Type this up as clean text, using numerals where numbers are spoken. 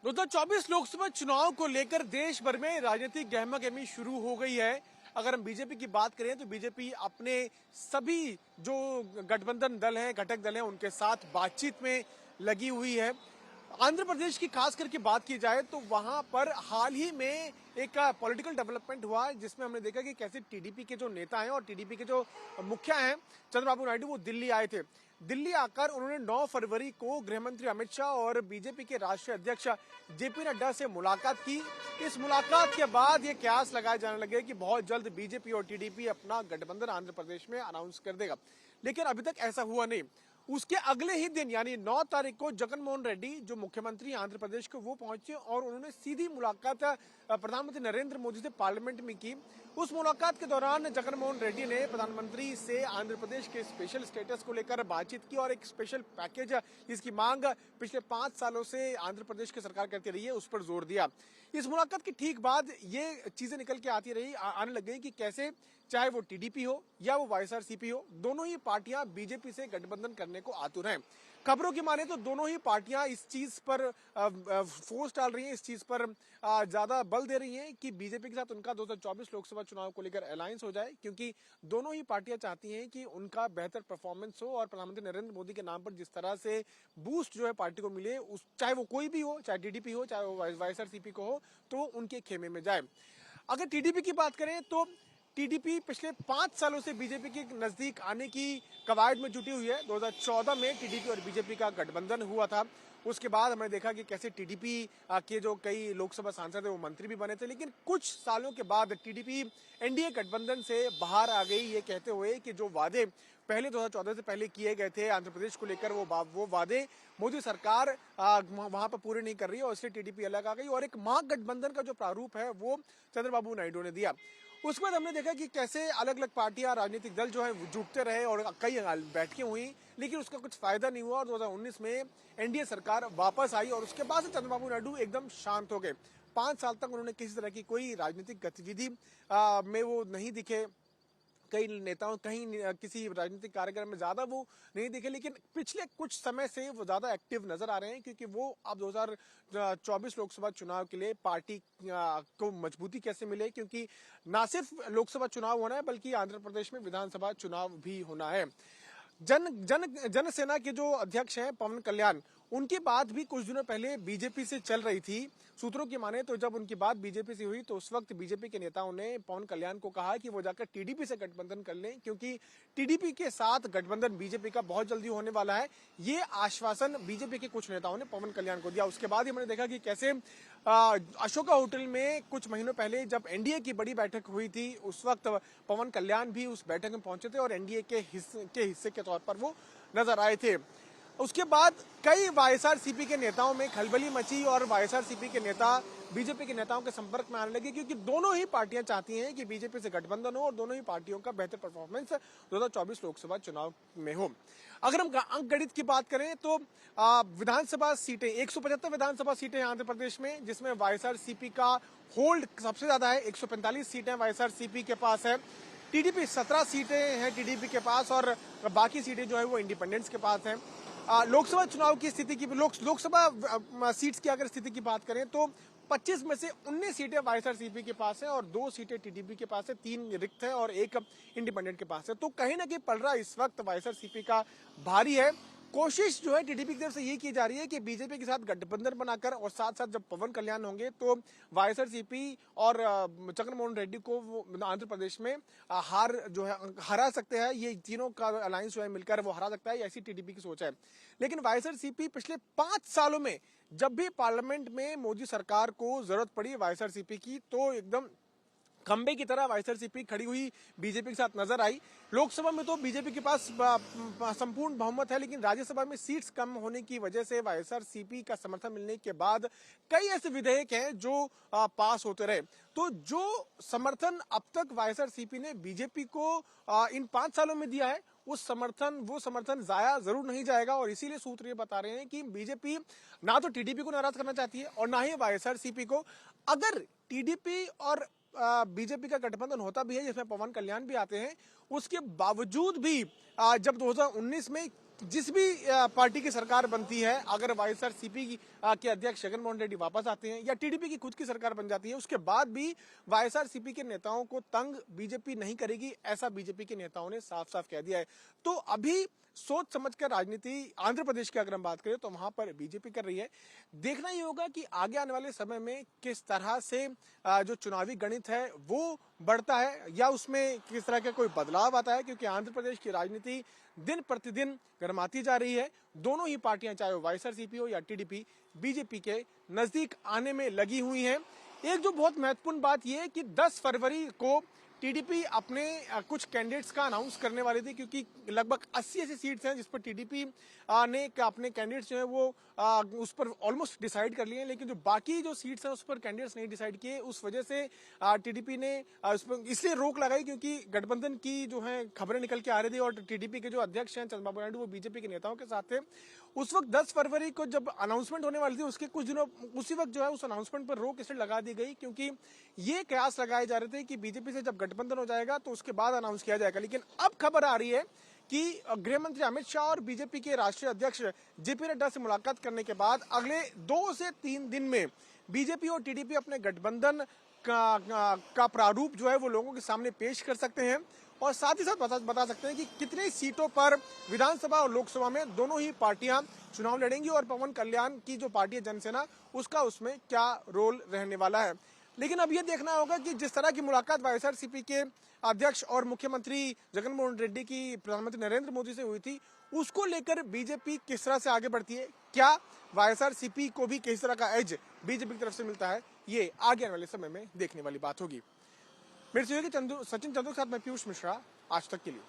2024 लोकसभा चुनाव को लेकर देश भर में राजनीतिक गहमागहमी शुरू हो गई है। अगर हम बीजेपी की बात करें तो बीजेपी अपने सभी जो गठबंधन दल हैं, घटक दल हैं, उनके साथ बातचीत में लगी हुई है। आंध्र प्रदेश की खास करके बात की जाए तो वहां पर हाल ही में एक पॉलिटिकल डेवलपमेंट हुआ जिसमें हमने देखा कि कैसे टीडीपी के जो नेता हैं और टीडीपी के जो मुखिया हैं चंद्रबाबू नायडू, वो दिल्ली आए थे। दिल्ली आकर उन्होंने 9 फरवरी को गृह मंत्री अमित शाह और बीजेपी के राष्ट्रीय अध्यक्ष जेपी नड्डा से मुलाकात की। इस मुलाकात के बाद ये कयास लगाए जाने लगे कि बहुत जल्द बीजेपी और टीडीपी अपना गठबंधन आंध्र प्रदेश में अनाउंस कर देगा, लेकिन अभी तक ऐसा हुआ नहीं। उसके अगले ही दिन यानी 9 तारीख को जगन मोहन रेड्डी जो मुख्यमंत्री आंध्र प्रदेश के, वो पहुंचे और उन्होंने सीधी मुलाकात प्रधानमंत्री नरेंद्र मोदी से पार्लियामेंट में की। उस मुलाकात के दौरान जगन मोहन रेड्डी ने प्रधानमंत्री से आंध्र प्रदेश के स्पेशल स्टेटस को लेकर बातचीत की और एक स्पेशल पैकेज जिसकी मांग पिछले 5 सालों से आंध्र प्रदेश की सरकार करती रही है, उस पर जोर दिया। इस मुलाकात के ठीक बाद ये चीजें निकल के आने लग गई कि कैसे चाहे वो टीडीपी हो या वो वाईएसआरसीपी हो, दोनों ही पार्टियां बीजेपी से गठबंधन करने को आतुर हैं। खबरों की माने तो दोनों ही पार्टियां इस चीज पर फोर्स डाल रही हैं, इस चीज पर ज्यादा बल दे रही हैं कि बीजेपी के साथ उनका 2024 लोकसभा चुनाव को लेकर अलायंस हो जाए, क्योंकि दोनों ही पार्टियां चाहती हैं कि उनका बेहतर परफॉर्मेंस हो और प्रधानमंत्री नरेंद्र मोदी के नाम पर जिस तरह से बूस्ट जो है पार्टी को मिले, चाहे वो कोई भी हो, चाहे टीडीपी हो, चाहे वो वाईएसआरसीपी को हो, तो उनके खेमे में जाए। अगर टीडीपी की बात करें तो टीडीपी पिछले 5 सालों से बीजेपी के नजदीक आने की कवायद में जुटी हुई है। 2014 में टीडीपी और बीजेपी का गठबंधन हुआ था। उसके बाद हमने देखा कि कैसे टीडीपी के जो कई लोकसभा सांसद है वो मंत्री भी बने थे, लेकिन कुछ सालों के बाद टीडीपी एनडीए गठबंधन से बाहर आ गई, ये कहते हुए कि जो वादे पहले 2014 से पहले किए गए थे आंध्र प्रदेश को लेकर, वो वादे मोदी सरकार वहां पर पूरे नहीं कर रही है और इसलिए टीडीपी अलग आ गई और एक महागठबंधन का जो प्रारूप है वो चंद्रबाबू नायडू ने दिया। उसके बाद हमने देखा कि कैसे अलग अलग पार्टियां, राजनीतिक दल जो है जुटते रहे और कई बैठकें हुई, लेकिन उसका कुछ फायदा नहीं हुआ और 2019 में एनडीए सरकार वापस आई और उसके बाद से चंद्रबाबू नायडू एकदम शांत हो गए। 5 साल तक उन्होंने किसी तरह की कोई राजनीतिक गतिविधि में वो नहीं दिखे। कई नेताओं कहीं किसी राजनीतिक कार्यक्रम में ज्यादा वो नहीं दिखे, लेकिन पिछले कुछ समय से वो ज्यादा एक्टिव नजर आ रहे हैं, क्योंकि वो अब 2024 लोकसभा चुनाव के लिए पार्टी को मजबूती कैसे मिले, क्योंकि ना सिर्फ लोकसभा चुनाव होना है बल्कि आंध्र प्रदेश में विधानसभा चुनाव भी होना है। जन सेना के जो अध्यक्ष हैं पवन कल्याण, उनकी बात भी कुछ दिनों पहले बीजेपी से चल रही थी। सूत्रों की माने तो जब उनकी बात बीजेपी से हुई तो उस वक्त बीजेपी के नेताओं ने पवन कल्याण को कहा कि वो जाकर टीडीपी से गठबंधन कर लें, क्योंकि टीडीपी के साथ गठबंधन बीजेपी का बहुत जल्दी होने वाला है। ये आश्वासन बीजेपी के कुछ नेताओं ने पवन कल्याण को दिया। उसके बाद ही हमने देखा कि कैसे अशोका होटल में कुछ महीनों पहले जब एनडीए की बड़ी बैठक हुई थी, उस वक्त पवन कल्याण भी उस बैठक में पहुंचे थे और एनडीए के हिस्से के तौर पर वो नजर आए थे। उसके बाद कई वाईएसआरसीपी के नेताओं में खलबली मची और वाईएसआरसीपी के नेता बीजेपी के नेताओं के संपर्क में आने लगे, क्योंकि दोनों ही पार्टियां चाहती हैं कि बीजेपी से गठबंधन हो और दोनों ही पार्टियों का बेहतर परफॉर्मेंस 2024 लोकसभा चुनाव में हो। अगर हम अंक गणित की बात करें तो विधानसभा सीटें 175 विधानसभा सीटें आंध्र प्रदेश में, जिसमें वाईएसआरसीपी का होल्ड सबसे ज्यादा है। 145 सीटें वाईएसआरसीपी के पास है। टीडीपी 17 सीटें हैं टीडीपी के पास और बाकी सीटें जो है वो इंडिपेंडेंट्स के पास हैं। लोकसभा चुनाव की स्थिति की लोकसभा सीट्स की अगर स्थिति की बात करें तो 25 में से 19 सीटें वाईएसआरसीपी के पास है और 2 सीटें टीडीपी के पास है, 3 रिक्त है और 1 इंडिपेंडेंट के पास है। तो कहीं ना कहीं पलड़ा इस वक्त वाईएसआरसीपी का भारी है। कोशिश जो है टीडीपी की तरफ से ये की जा रही है कि बीजेपी के साथ गठबंधन बनाकर और साथ साथ जब पवन कल्याण होंगे तो वाईएसआरसीपी और जगन मोहन रेड्डी को आंध्र प्रदेश में हरा सकते हैं। ये तीनों का अलायंस जो है मिलकर वो हरा सकता है, ऐसी टीडीपी की सोच है। लेकिन वाईएसआरसीपी पिछले 5 सालों में जब भी पार्लियामेंट में मोदी सरकार को जरूरत पड़ी वाईएसआरसीपी की, तो एकदम खंबे की तरह वाईएसआरसीपी खड़ी हुई बीजेपी के साथ नजर आई। लोकसभा में तो बीजेपी के पास संपूर्ण बहुमत है, लेकिन राज्यसभा में सीट्स कम होने की वजह से वाईएसआरसीपी का समर्थन मिलने के बाद कई ऐसे विधेयक हैं जो पास होते रहे। तो जो समर्थन अब तक वाईएसआरसीपी ने बीजेपी को इन 5 सालों में दिया है, वो समर्थन जाया जरूर नहीं जाएगा। और इसीलिए सूत्र ये बता रहे हैं कि बीजेपी ना तो टीडीपी को नाराज करना चाहती है और ना ही वाईएसआरसीपी को। अगर टीडीपी और बीजेपी का गठबंधन होता भी है जिसमें पवन कल्याण भी आते हैं, उसके बावजूद भी जब 2019 में जिस भी पार्टी की सरकार बनती है, अगर वाईएसआरसीपी के अध्यक्ष जगन मोहन रेड्डी वापस आते हैं या टीडीपी की खुद की सरकार बन जाती है, उसके बाद भी वाईएसआरसीपी के नेताओं को तंग बीजेपी नहीं करेगी, ऐसा बीजेपी के नेताओं ने साफ साफ कह दिया है। तो अभी सोच समझकर राजनीति आंध्र प्रदेश की अगर हम बात करें तो वहां पर बीजेपी कर रही है। देखना ही होगा कि आगे आने वाले समय में किस तरह से जो चुनावी गणित है वो बढ़ता है या उसमें किस तरह का कोई बदलाव आता है, क्योंकि आंध्र प्रदेश की राजनीति दिन प्रतिदिन गर्माती जा रही है। दोनों ही पार्टियां, चाहे वो वाईएसआरसीपी हो या टीडीपी, बीजेपी के नजदीक आने में लगी हुई हैं। एक जो बहुत महत्वपूर्ण बात यह है कि 10 फरवरी को टीडीपी अपने कुछ कैंडिडेट्स का अनाउंस करने वाली थी, क्योंकि लगभग 80 ऐसी सीट्स हैं जिस पर टीडीपी ने अपने कैंडिडेट्स जो है वो उस पर ऑलमोस्ट डिसाइड कर लिए हैं, लेकिन जो बाकी जो सीट्स हैं उस पर कैंडिडेट्स नहीं डिसाइड किए। उस वजह से टीडीपी ने उस पर इसलिए रोक लगाई क्योंकि गठबंधन की जो है खबरें निकल के आ रही थी और टीडीपी के जो अध्यक्ष हैं चंद्रबाबू नायडू वो बीजेपी के नेताओं के साथ थे। उस वक्त 10 फरवरी को जब अनाउंसमेंट होने वाली थी उसके कुछ दिनों उसी वक्त जो है उस अनाउंसमेंट पर रोक इसलिए लगा दी गई क्योंकि ये कयास लगाए जा रहे थे कि बीजेपी से जब गठबंधन हो जाएगा तो उसके बाद अनाउंस किया जाएगा। लेकिन अब खबर आ रही है कि गृह मंत्री अमित शाह और बीजेपी के राष्ट्रीय अध्यक्ष जेपी नड्डा से मुलाकात करने के बाद अगले 2 से 3 दिन में बीजेपी और टीडीपी अपने गठबंधन का प्रारूप जो है वो लोगों के सामने पेश कर सकते हैं और साथ ही साथ बता सकते हैं कि कितनी सीटों पर विधानसभा और लोकसभा में दोनों ही पार्टियां चुनाव लड़ेंगी और पवन कल्याण की जो पार्टी है जनसेना उसका उसमें क्या रोल रहने वाला है। लेकिन अब यह देखना होगा कि जिस तरह की मुलाकात वाईएसआरसीपी के अध्यक्ष और मुख्यमंत्री जगन मोहन रेड्डी की प्रधानमंत्री नरेंद्र मोदी से हुई थी, उसको लेकर बीजेपी किस तरह से आगे बढ़ती है, क्या वाईएसआरसीपी को भी किस तरह का एज बीजेपी की तरफ से मिलता है, ये आगे आने वाले समय में देखने वाली बात होगी। मेरे सहयोगी सचिन चंदू के साथ मैं पीयूष मिश्रा, आज तक के लिए।